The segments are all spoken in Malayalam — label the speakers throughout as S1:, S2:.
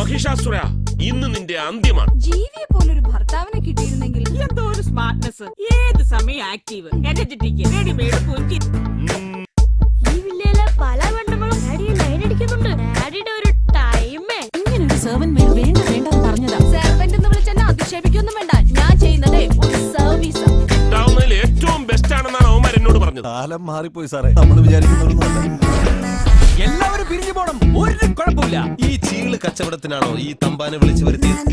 S1: മഹിഷാസുര, ഇന്ന് നിന്റെ അന്ത്യമാണ്.
S2: ജീവിയെ പോലൊരു ഭർത്താവിനെ കിട്ടിയിരുന്നെങ്കിൽ.
S3: എന്തോ ഒരു സ്മാർട്ട്നെസ്, ഏത് സമയം ആക്റ്റീവ്, എനർജറ്റിക്, റെഡിമെയ്ഡ് പുഞ്ചി.
S4: ഈ വില്ലയിലെ പല പെണ്ണുങ്ങളും ഡാഡിയെ ലൈൻ അടിക്കുന്നുണ്ട്. ഡാഡിയുടെ ഒരു ടൈമേ.
S2: ഇങ്ങനെ ഒരു സെർവന്റ് മെയിൽ വേണ്ട വേണ്ടെന്ന് പറഞ്ഞതാ. സെർവന്റ് എന്ന് വിളിച്ചെന്നെ അധിക്ഷേപിക്കൊന്നും വേണ്ട. ഞാൻ ചെയ്യുന്നതേ ഒരു സർവീസ്.
S1: കിട്ടാവുന്നതിൽ ഏറ്റവും ബെസ്റ്റ് ആണെന്നാണ് അവന്മാർ എന്നോട് പറഞ്ഞത്.
S5: കാലം മാറിപ്പോയി സാറേ, നമ്മൾ വിചാരിക്കുന്നൊന്നുമല്ല.
S6: എല്ലാവരും പിരിഞ്ഞു പോണം, ഒരു കുഴപ്പമില്ല.
S5: ഈ ചീള് കച്ചവടത്തിനാണോ ഈ തമ്പാനെ വിളിച്ചു വരുത്തിയത്?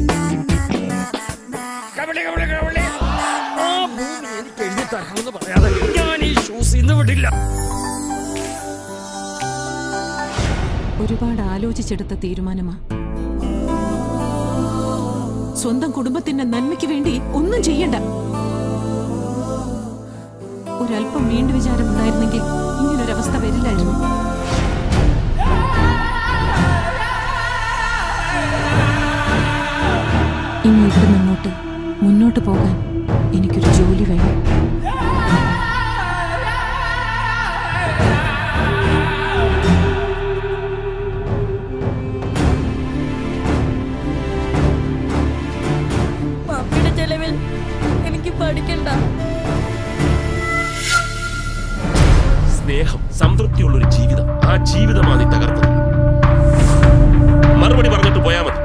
S2: ഒരുപാട് ആലോചിച്ചെടുത്ത തീരുമാനമാ. സ്വന്തം കുടുംബത്തിന്റെ നന്മയ്ക്ക് വേണ്ടി ഒന്നും ചെയ്യണ്ട. ഒരല്പം വീണ്ടു വിചാരം ഉണ്ടായിരുന്നെങ്കിൽ ഇങ്ങനൊരവസ്ഥ വരില്ലായിരുന്നു. ഇനി ഇവിടെ നിന്നോട്ട് മുന്നോട്ട് പോകാൻ എനിക്കൊരു ജോലി വേണം.
S4: പപ്പിയുടെ ചെലവിൽ എനിക്ക് പഠിക്കണ്ട.
S1: സ്നേഹം, സംതൃപ്തിയുള്ളൊരു ജീവിതം, ആ ജീവിതമാണ് നീ തകർത്തത്. മറുപടി പറഞ്ഞിട്ട് പോയാ മതി.